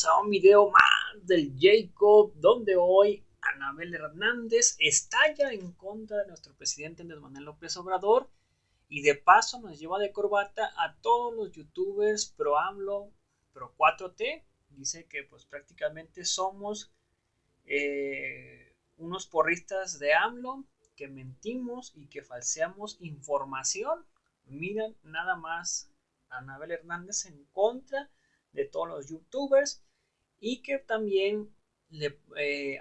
a un video más del Jacob, donde hoy Anabel Hernández estalla en contra de nuestro presidente Andrés Manuel López Obrador y de paso nos lleva de corbata a todos los youtubers pro AMLO, pro 4T. Dice que pues prácticamente somos unos porristas de AMLO, que mentimos y que falseamos información. Miren nada más a Anabel Hernández en contra de todos los youtubers, y que también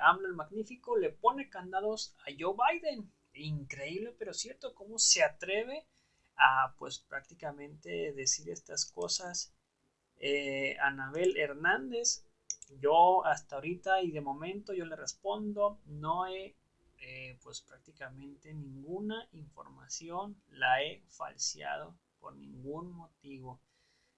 AMLO el Magnífico le pone candados a Joe Biden. Increíble, pero cierto, cómo se atreve a pues prácticamente decir estas cosas Anabel Hernández. Yo hasta ahorita y de momento yo le respondo, no he pues prácticamente ninguna información la he falseado por ningún motivo.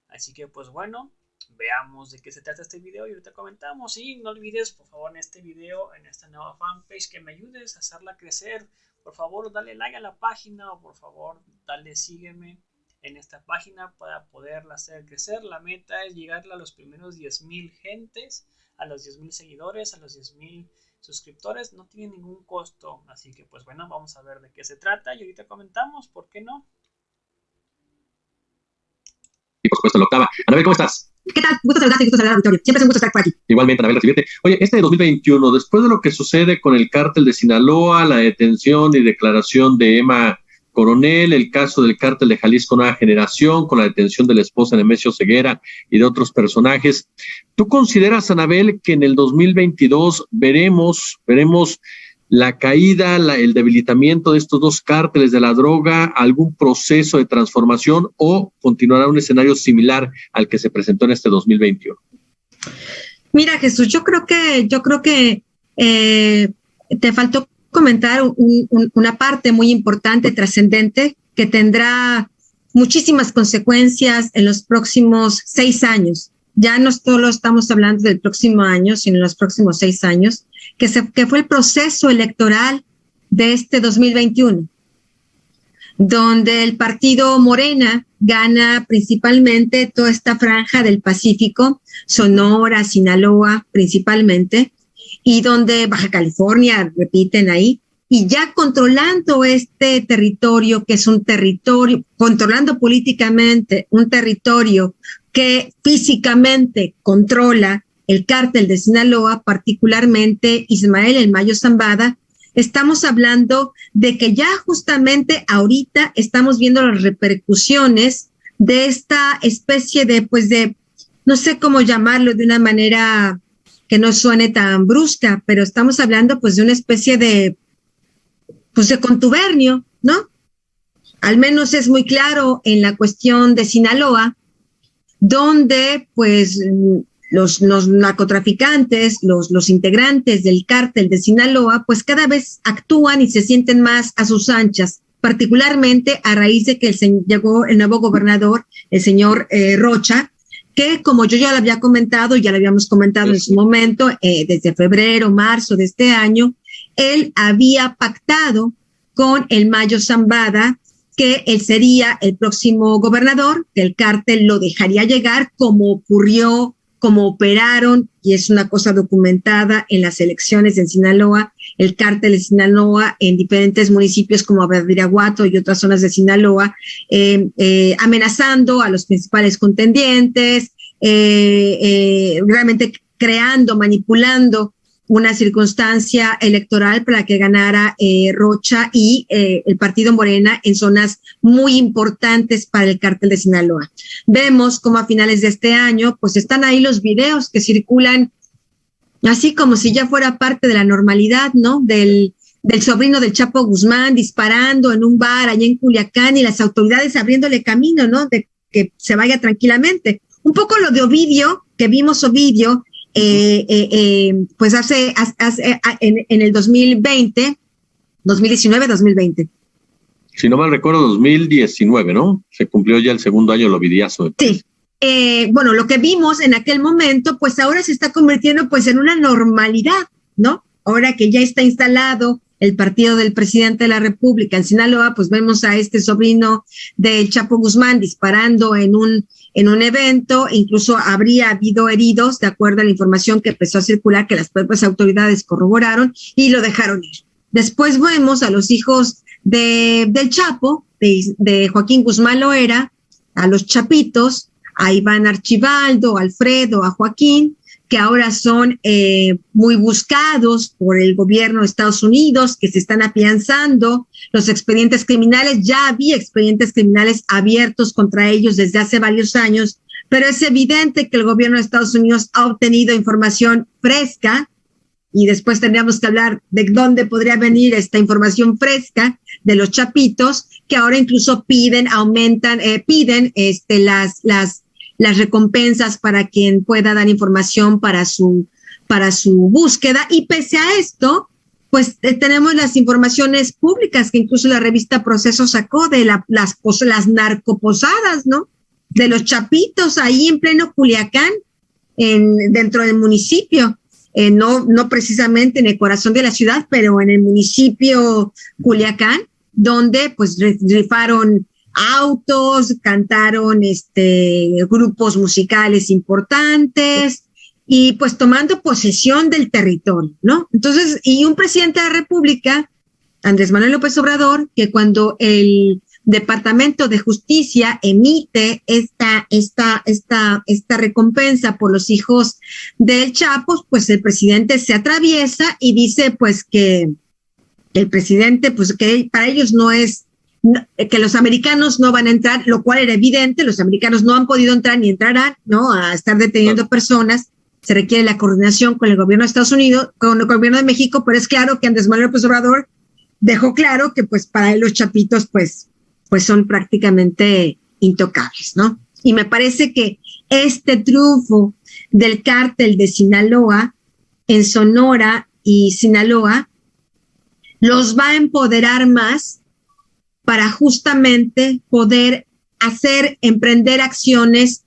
Así que pues bueno, veamos de qué se trata este video y ahorita comentamos. Y no olvides, por favor, en este video, en esta nueva fanpage, que me ayudes a hacerla crecer. Por favor, dale like a la página, o por favor, dale sígueme en esta página para poderla hacer crecer. La meta es llegar a los primeros 10,000 gentes, a los 10,000 seguidores, a los 10,000 suscriptores. No tiene ningún costo, así que pues bueno, vamos a ver de qué se trata y ahorita comentamos, ¿por qué no? Y por supuesto la octava. Anabel, ¿cómo estás? ¿Qué tal? Gusto saludarte y gusto saludar al auditorio. Siempre es un gusto estar por aquí. Igualmente, Anabel, recibirte. Oye, este de 2021, después de lo que sucede con el cártel de Sinaloa, la detención y declaración de Emma Coronel, el caso del cártel de Jalisco Nueva Generación, con la detención de la esposa de Nemesio Ceguera y de otros personajes, ¿tú consideras, Anabel, que en el 2022 veremos la caída, el debilitamiento de estos dos cárteles de la droga, algún proceso de transformación, o continuará un escenario similar al que se presentó en este 2021? Mira, Jesús, yo creo que te faltó comentar una parte muy importante, trascendente, que tendrá muchísimas consecuencias en los próximos 6 años. Ya no solo estamos hablando del próximo año, sino en los próximos 6 años, que fue el proceso electoral de este 2021, donde el partido Morena gana principalmente toda esta franja del Pacífico, Sonora, Sinaloa principalmente, y donde Baja California, repiten ahí, y ya controlando este territorio, que es un territorio, controlando políticamente un territorio que físicamente controla el cártel de Sinaloa, particularmente Ismael El Mayo Zambada. Estamos hablando de que ya justamente ahorita estamos viendo las repercusiones de esta especie de, pues de, no sé cómo llamarlo de una manera que no suene tan brusca, pero estamos hablando pues de una especie de, pues de contubernio, ¿no? Al menos es muy claro en la cuestión de Sinaloa, donde pues los narcotraficantes, los integrantes del cártel de Sinaloa, pues cada vez actúan y se sienten más a sus anchas, particularmente a raíz de que llegó el nuevo gobernador, el señor Rocha, que como yo ya lo había comentado, ya lo habíamos comentado en su momento, desde febrero, marzo de este año, él había pactado con el Mayo Zambada que él sería el próximo gobernador, que el cártel lo dejaría llegar, como ocurrió, como operaron, y es una cosa documentada en las elecciones en Sinaloa, el cártel de Sinaloa en diferentes municipios como Badiraguato y otras zonas de Sinaloa, amenazando a los principales contendientes, realmente creando, manipulando una circunstancia electoral para que ganara Rocha y el partido Morena en zonas muy importantes para el cártel de Sinaloa. Vemos como a finales de este año, pues están ahí los videos que circulan así como si ya fuera parte de la normalidad, ¿no? Del sobrino del Chapo Guzmán disparando en un bar allá en Culiacán y las autoridades abriéndole camino, ¿no? De que se vaya tranquilamente. Un poco lo de Ovidio, que vimos Ovidio, pues en el 2020, 2019-2020. Si no mal recuerdo, 2019, ¿no? Se cumplió ya el segundo año del Ovidiazo. Sí. Bueno, lo que vimos en aquel momento, pues ahora se está convirtiendo pues en una normalidad, ¿no? Ahora que ya está instalado el partido del presidente de la República en Sinaloa, pues vemos a este sobrino del Chapo Guzmán disparando en un en un evento, incluso habría habido heridos, de acuerdo a la información que empezó a circular, que las propias autoridades corroboraron y lo dejaron ir. Después vemos a los hijos del Chapo, de Joaquín Guzmán Loera, a los chapitos, a Iván Archibaldo, a Alfredo, a Joaquín, que ahora son muy buscados por el gobierno de Estados Unidos, que se están afianzando los expedientes criminales. Ya había expedientes criminales abiertos contra ellos desde hace varios años, pero es evidente que el gobierno de Estados Unidos ha obtenido información fresca, y después tendríamos que hablar de dónde podría venir esta información fresca de los chapitos, que ahora incluso piden las recompensas para quien pueda dar información para su búsqueda. Y pese a esto, pues tenemos las informaciones públicas que incluso la revista Proceso sacó de las narcoposadas, ¿no? De los chapitos ahí en pleno Culiacán, dentro del municipio. No precisamente en el corazón de la ciudad, pero en el municipio Culiacán, donde pues rifaron autos, cantaron grupos musicales importantes y pues tomando posesión del territorio, ¿no? Entonces, y un presidente de la República, Andrés Manuel López Obrador, que cuando el Departamento de Justicia emite esta recompensa por los hijos del Chapo, pues el presidente se atraviesa y dice pues que el presidente, pues que para ellos no es, que los americanos no van a entrar, lo cual era evidente, los americanos no han podido entrar ni entrarán, ¿no? A estar deteniendo personas. Se requiere la coordinación con el gobierno de Estados Unidos, con el gobierno de México, pero es claro que Andrés Manuel López Obrador dejó claro que pues para él los chapitos pues son prácticamente intocables, ¿no? Y me parece que este triunfo del cártel de Sinaloa en Sonora y Sinaloa los va a empoderar más para justamente poder emprender acciones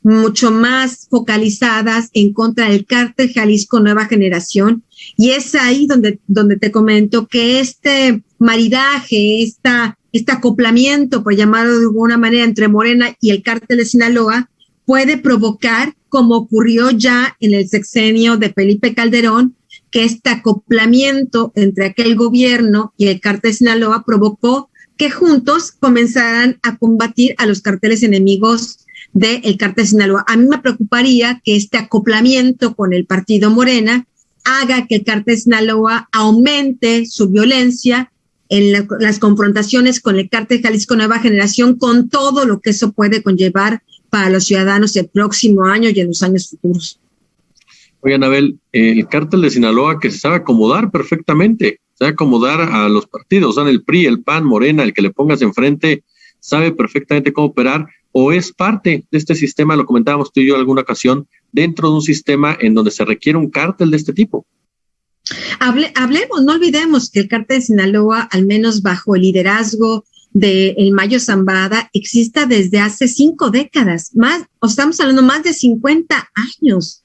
mucho más focalizadas en contra del cártel Jalisco Nueva Generación. Y es ahí donde te comento que este maridaje, este acoplamiento, por llamarlo de alguna manera, entre Morena y el cártel de Sinaloa, puede provocar, como ocurrió ya en el sexenio de Felipe Calderón, que este acoplamiento entre aquel gobierno y el cártel de Sinaloa provocó que juntos comenzaran a combatir a los carteles enemigos del cártel de Sinaloa. A mí me preocuparía que este acoplamiento con el partido Morena haga que el cártel de Sinaloa aumente su violencia en las confrontaciones con el cártel Jalisco Nueva Generación, con todo lo que eso puede conllevar para los ciudadanos el próximo año y en los años futuros. Oye, Anabel, el cártel de Sinaloa que se sabe acomodar perfectamente, sabe acomodar a los partidos, o sea, el PRI, el PAN, Morena, el que le pongas enfrente, sabe perfectamente cómo operar, o es parte de este sistema, lo comentábamos tú y yo en alguna ocasión, dentro de un sistema en donde se requiere un cártel de este tipo. Hablemos, no olvidemos que el cártel de Sinaloa, al menos bajo el liderazgo de El Mayo Zambada, exista desde hace 5 décadas, estamos hablando más de 50 años,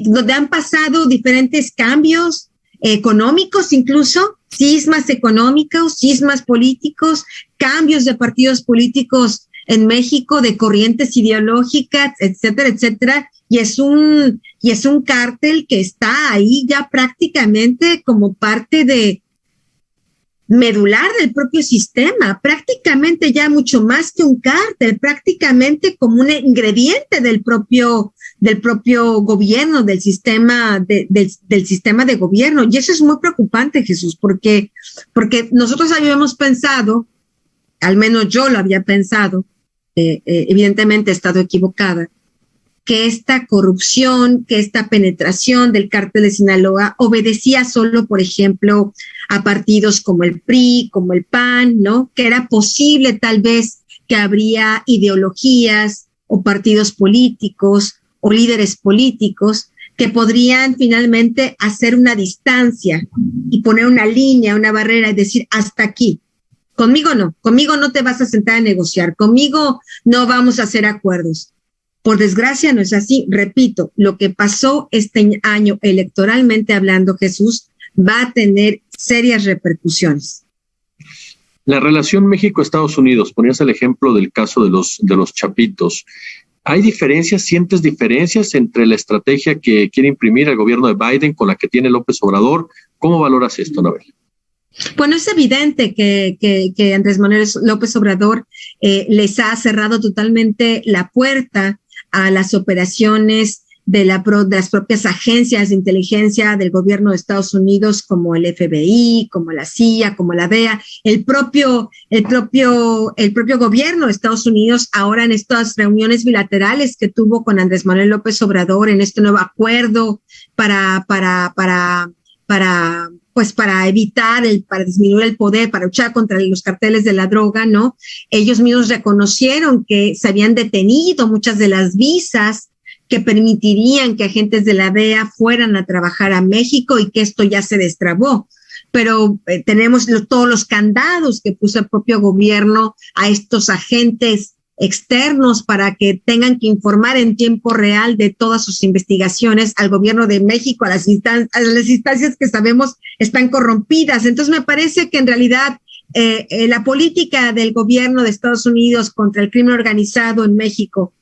donde han pasado diferentes cambios económicos, incluso cismas económicos, cismas políticos, cambios de partidos políticos en México, de corrientes ideológicas, etcétera, etcétera. Y es un cártel que está ahí ya prácticamente como parte de medular del propio sistema, prácticamente ya mucho más que un cártel, prácticamente como un ingrediente del propio gobierno, del sistema del sistema de gobierno. Y eso es muy preocupante, Jesús, porque nosotros habíamos pensado, al menos yo lo había pensado, evidentemente he estado equivocada, que esta corrupción, que esta penetración del cártel de Sinaloa obedecía solo, por ejemplo, a partidos como el PRI, como el PAN, ¿no? Que era posible tal vez que habría ideologías o partidos políticos o líderes políticos que podrían finalmente hacer una distancia y poner una línea, una barrera y decir hasta aquí. Conmigo no te vas a sentar a negociar, conmigo no vamos a hacer acuerdos. Por desgracia no es así. Repito, lo que pasó este año electoralmente hablando, Jesús, va a tener serias repercusiones. La relación México-Estados Unidos, ponías el ejemplo del caso de los chapitos. ¿Hay diferencias, sientes diferencias entre la estrategia que quiere imprimir el gobierno de Biden con la que tiene López Obrador? ¿Cómo valoras esto, Anabel? Bueno, es evidente que Andrés Manuel López Obrador les ha cerrado totalmente la puerta a las operaciones de las propias agencias de inteligencia del gobierno de Estados Unidos, como el FBI, como la CIA, como la DEA, el propio gobierno de Estados Unidos, ahora en estas reuniones bilaterales que tuvo con Andrés Manuel López Obrador, en este nuevo acuerdo para evitar, para disminuir el poder, para luchar contra los carteles de la droga, ¿no? Ellos mismos reconocieron que se habían detenido muchas de las visas que permitirían que agentes de la DEA fueran a trabajar a México y que esto ya se destrabó. Pero tenemos todos los candados que puso el propio gobierno a estos agentes externos para que tengan que informar en tiempo real de todas sus investigaciones al gobierno de México, a las instancias que sabemos están corrompidas. Entonces me parece que en realidad la política del gobierno de Estados Unidos contra el crimen organizado en México,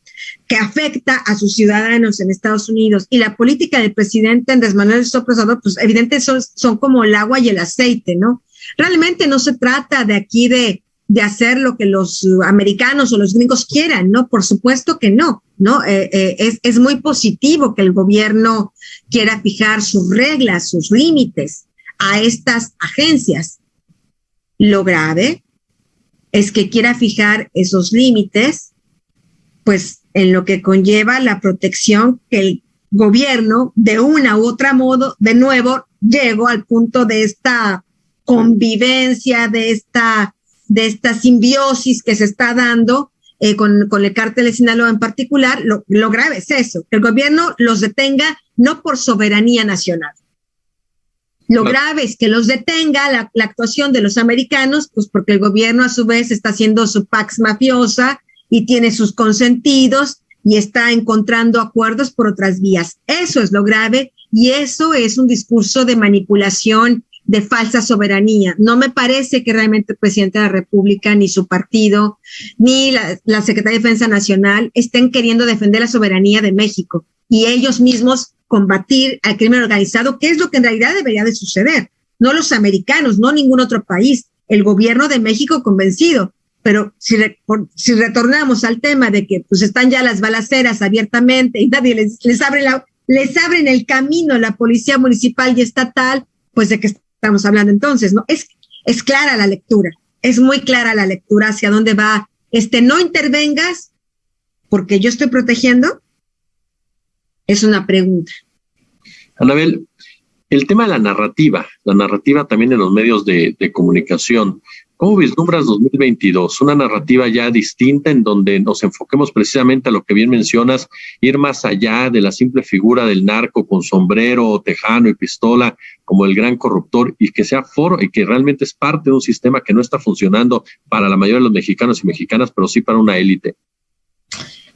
que afecta a sus ciudadanos en Estados Unidos, y la política del presidente Andrés Manuel López Obrador, pues evidentemente son como el agua y el aceite, ¿no? Realmente no se trata de aquí de hacer lo que los americanos o los gringos quieran, ¿no? Por supuesto que no, ¿no? Es muy positivo que el gobierno quiera fijar sus reglas, sus límites a estas agencias. Lo grave es que quiera fijar esos límites, pues en lo que conlleva la protección que el gobierno, de una u otra modo, de nuevo, llegó al punto de esta convivencia, de esta simbiosis que se está dando con el cártel de Sinaloa en particular. Lo grave es eso, que el gobierno los detenga no por soberanía nacional. Lo grave es que los detenga la actuación de los americanos, pues porque el gobierno a su vez está haciendo su pax mafiosa y tiene sus consentidos y está encontrando acuerdos por otras vías. Eso es lo grave, y eso es un discurso de manipulación, de falsa soberanía. No me parece que realmente el presidente de la República, ni su partido, ni la Secretaría de Defensa Nacional estén queriendo defender la soberanía de México y ellos mismos combatir al crimen organizado, que es lo que en realidad debería de suceder. No los americanos, no ningún otro país. El gobierno de México convencido. Pero si retornamos al tema de que pues están ya las balaceras abiertamente y nadie les abren el camino, la policía municipal y estatal, pues de qué estamos hablando entonces, ¿no? Es clara la lectura, es muy clara la lectura hacia dónde va. No intervengas porque yo estoy protegiendo, es una pregunta. Anabel, el tema de la narrativa también en los medios de comunicación. ¿Cómo vislumbras 2022? Una narrativa ya distinta en donde nos enfoquemos precisamente a lo que bien mencionas, ir más allá de la simple figura del narco con sombrero, tejano y pistola como el gran corruptor, y que sea foro y que realmente es parte de un sistema que no está funcionando para la mayoría de los mexicanos y mexicanas, pero sí para una élite.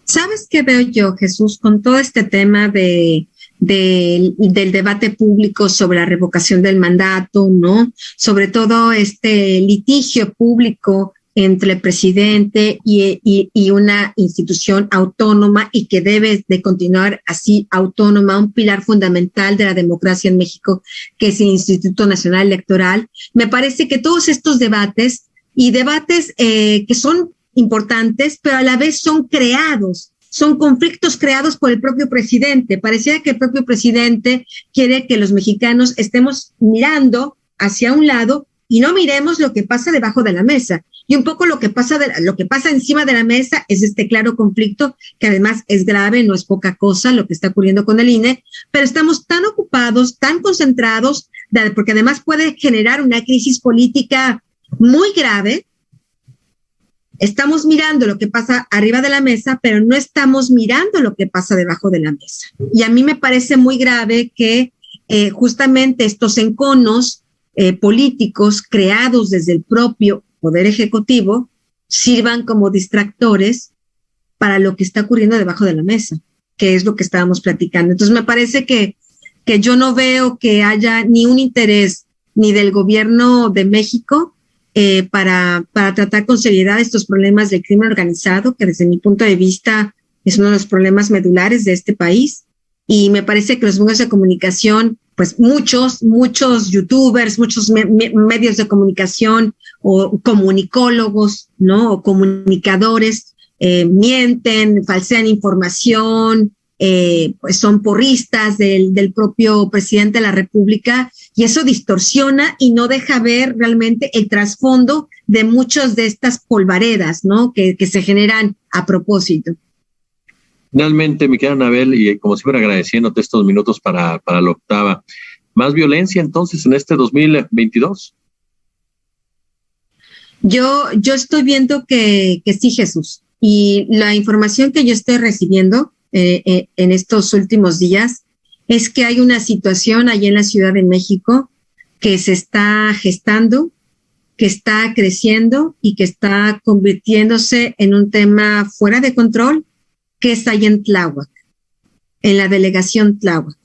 ¿Sabes qué veo yo, Jesús, con todo este tema del debate público sobre la revocación del mandato, ¿no? Sobre todo este litigio público entre el presidente y una institución autónoma y que debe de continuar así autónoma, un pilar fundamental de la democracia en México, que es el Instituto Nacional Electoral. Me parece que todos estos debates que son importantes, pero a la vez son conflictos creados por el propio presidente. Pareciera que el propio presidente quiere que los mexicanos estemos mirando hacia un lado y no miremos lo que pasa debajo de la mesa. Y un poco lo que pasa encima de la mesa es este claro conflicto, que además es grave, no es poca cosa lo que está ocurriendo con el INE, pero estamos tan ocupados, tan concentrados, porque además puede generar una crisis política muy grave. Estamos mirando lo que pasa arriba de la mesa, pero no estamos mirando lo que pasa debajo de la mesa. Y a mí me parece muy grave que justamente estos enconos políticos creados desde el propio Poder Ejecutivo sirvan como distractores para lo que está ocurriendo debajo de la mesa, que es lo que estábamos platicando. Entonces me parece que yo no veo que haya ni un interés ni del gobierno de México para tratar con seriedad estos problemas del crimen organizado, que desde mi punto de vista es uno de los problemas medulares de este país. Y me parece que los medios de comunicación, pues muchos youtubers, muchos medios de comunicación o comunicólogos, ¿no? O comunicadores mienten, falsean información, pues son porristas del propio presidente de la República, y eso distorsiona y no deja ver realmente el trasfondo de muchas de estas polvaredas, ¿no? Que se generan a propósito. Finalmente, mi querida Anabel, y como siempre agradeciéndote estos minutos para la octava, ¿más violencia entonces en este 2022? Yo estoy viendo que sí, Jesús, y la información que yo estoy recibiendo en estos últimos días es que hay una situación allí en la Ciudad de México que se está gestando, que está creciendo y que está convirtiéndose en un tema fuera de control, que es ahí en Tláhuac, en la delegación Tláhuac.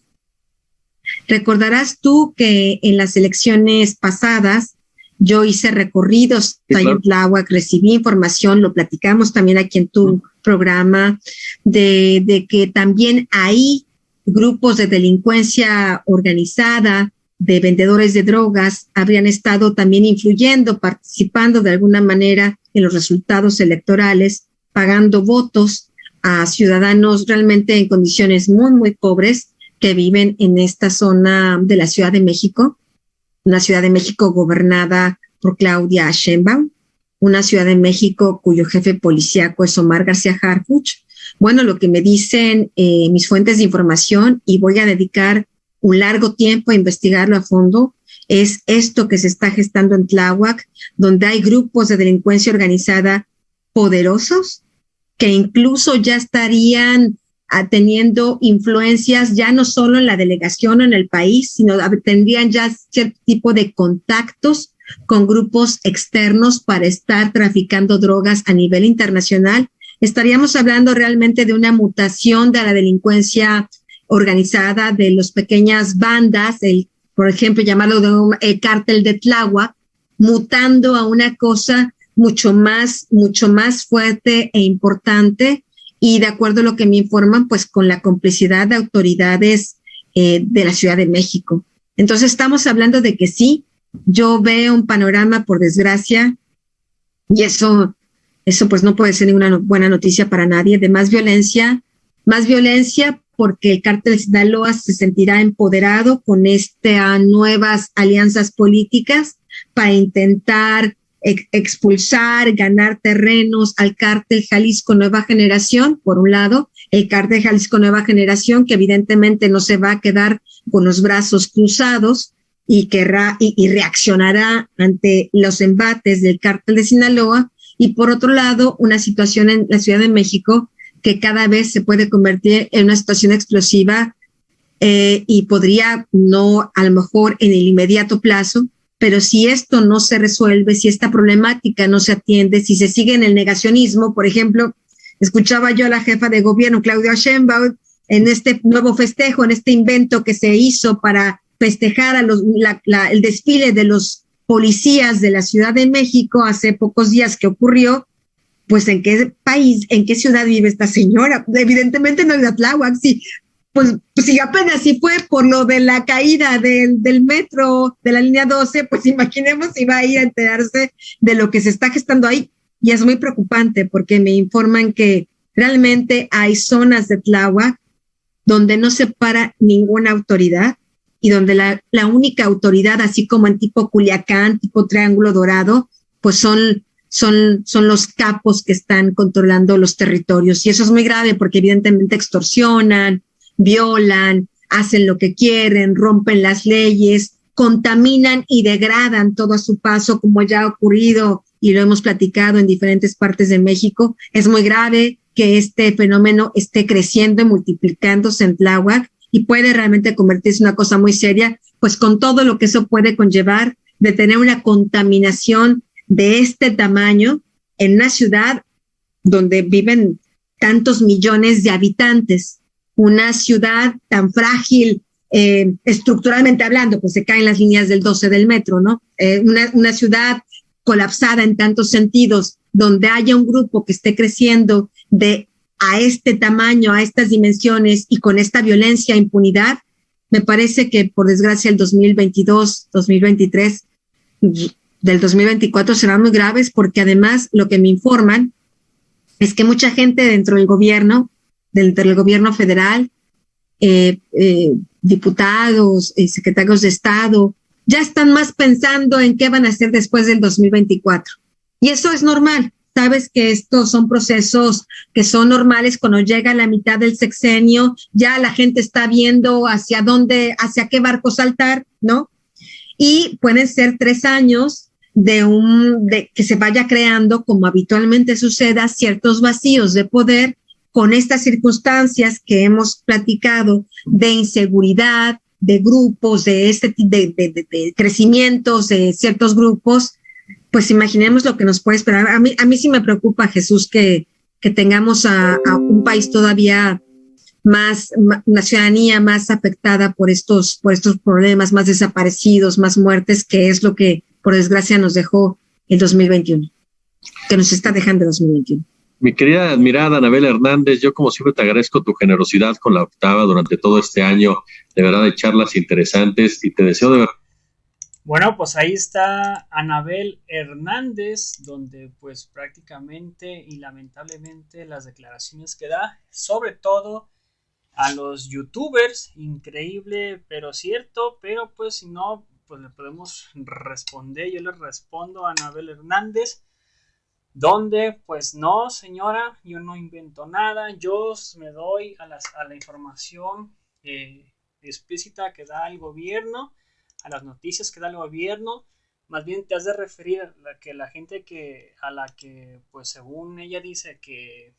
Recordarás tú que en las elecciones pasadas yo hice recorridos ahí en Tláhuac, recibí información, lo platicamos también aquí en tu programa, de que también hay grupos de delincuencia organizada, de vendedores de drogas, habrían estado también influyendo, participando de alguna manera en los resultados electorales, pagando votos a ciudadanos realmente en condiciones muy pobres que viven en esta zona de la Ciudad de México, una Ciudad de México gobernada por Claudia Sheinbaum, una Ciudad de México cuyo jefe policíaco es Omar García Harfuch. Bueno, lo que me dicen mis fuentes de información, y voy a dedicar un largo tiempo a investigarlo a fondo, es esto que se está gestando en Tláhuac, donde hay grupos de delincuencia organizada poderosos que incluso ya estarían teniendo influencias ya no solo en la delegación o en el país, sino tendrían ya cierto tipo de contactos con grupos externos para estar traficando drogas a nivel internacional. Estaríamos hablando realmente de una mutación de la delincuencia organizada, de las pequeñas bandas, por ejemplo, llamarlo el cártel de Tláhuac, mutando a una cosa mucho más fuerte e importante, y de acuerdo a lo que me informan, pues con la complicidad de autoridades de la Ciudad de México. Entonces estamos hablando de que sí, yo veo un panorama, por desgracia, y eso pues no puede ser ninguna buena noticia para nadie, de más violencia porque el cártel de Sinaloa se sentirá empoderado con estas nuevas alianzas políticas para intentar expulsar, ganar terrenos al cártel Jalisco Nueva Generación, por un lado, el cártel Jalisco Nueva Generación, que evidentemente no se va a quedar con los brazos cruzados y reaccionará ante los embates del cártel de Sinaloa, y por otro lado, una situación en la Ciudad de México que cada vez se puede convertir en una situación explosiva y podría, no a lo mejor en el inmediato plazo, pero si esto no se resuelve, si esta problemática no se atiende, si se sigue en el negacionismo, por ejemplo, escuchaba yo a la jefa de gobierno, Claudia Sheinbaum, en este nuevo festejo, en este invento que se hizo para festejar el desfile de los policías de la Ciudad de México hace pocos días que ocurrió. Pues ¿en qué país, en qué ciudad vive esta señora? Evidentemente no es de Tláhuac, sí. Pues si apenas si fue por lo de la caída del metro de la línea 12, pues imaginemos si va a ir a enterarse de lo que se está gestando ahí. Y es muy preocupante porque me informan que realmente hay zonas de Tláhuac donde no se para ninguna autoridad y donde la única autoridad, así como en tipo Culiacán, tipo Triángulo Dorado, pues son los capos que están controlando los territorios. Y eso es muy grave porque evidentemente extorsionan, violan, hacen lo que quieren, rompen las leyes, contaminan y degradan todo a su paso, como ya ha ocurrido y lo hemos platicado en diferentes partes de México. Es muy grave que este fenómeno esté creciendo y multiplicándose en Tláhuac y puede realmente convertirse en una cosa muy seria, pues con todo lo que eso puede conllevar de tener una contaminación de este tamaño en una ciudad donde viven tantos millones de habitantes, una ciudad tan frágil, estructuralmente hablando, pues se caen las líneas del 12 del metro, ¿no? Una ciudad colapsada en tantos sentidos, donde haya un grupo que esté creciendo a este tamaño, a estas dimensiones y con esta violencia e impunidad, me parece que por desgracia el 2022, 2023, del 2024 serán muy graves, porque además lo que me informan es que mucha gente dentro del gobierno federal, diputados, secretarios de Estado, ya están más pensando en qué van a hacer después del 2024. Y eso es normal. Sabes que estos son procesos que son normales cuando llega la mitad del sexenio, ya la gente está viendo hacia qué barco saltar, ¿no? Y pueden ser 3 años de que se vaya creando, como habitualmente suceda, ciertos vacíos de poder con estas circunstancias que hemos platicado de inseguridad, de grupos, de crecimientos de ciertos grupos. Pues imaginemos lo que nos puede esperar. A mí sí me preocupa, Jesús, que tengamos a un país todavía una ciudadanía más afectada por estos problemas, más desaparecidos, más muertes, que es lo que, por desgracia, nos dejó el 2021, que nos está dejando el 2021. Mi querida admirada Anabel Hernández, yo como siempre te agradezco tu generosidad con la octava durante todo este año, de verdad, de charlas interesantes, y te deseo de verdad. Bueno, pues ahí está Anabel Hernández, donde pues prácticamente y lamentablemente las declaraciones que da, sobre todo a los youtubers, increíble pero cierto, pero pues si no, pues le podemos responder. Yo le respondo a Anabel Hernández, donde pues no, señora, yo no invento nada, yo me doy a la información explícita que da el gobierno, a las noticias que da el gobierno. Más bien te has de referir a la gente a la que pues según ella dice que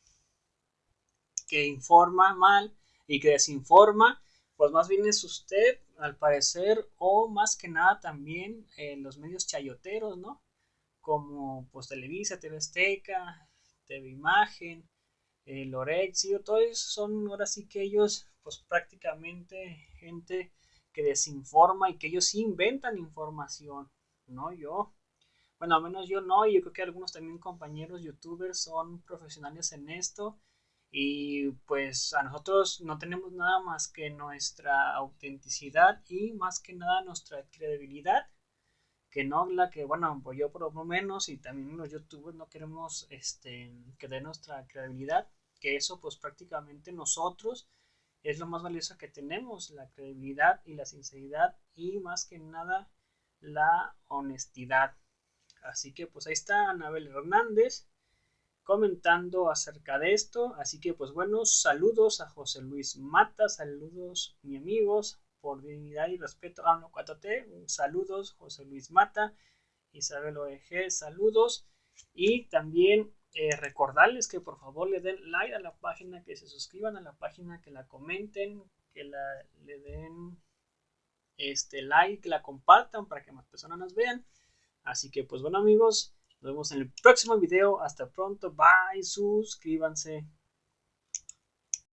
informa mal y que desinforma, pues más bien es usted, al parecer, o más que nada también los medios chayoteros, ¿no? Como pues Televisa, TV Azteca, TV Imagen, Lorexio, todos esos son ahora sí que ellos pues prácticamente gente que desinforma y que ellos sí inventan información, ¿no? Bueno, al menos yo no, y yo creo que algunos también compañeros youtubers son profesionales en esto, y pues a nosotros no tenemos nada más que nuestra autenticidad y más que nada nuestra credibilidad, que no la que, bueno, pues yo por lo menos y también los youtubers no queremos que dé nuestra credibilidad, que eso pues prácticamente nosotros es lo más valioso que tenemos, la credibilidad y la sinceridad y más que nada la honestidad. Así que pues ahí está Anabel Hernández comentando acerca de esto. Así que pues bueno, saludos a José Luis Mata, saludos mi amigos, por dignidad y respeto a 4T, saludos José Luis Mata, Isabel OEG, saludos, y también recordarles que por favor le den like a la página, que se suscriban a la página, que la comenten, que le den like, que la compartan para que más personas nos vean. Así que pues bueno amigos, nos vemos en el próximo video. Hasta pronto, bye, suscríbanse.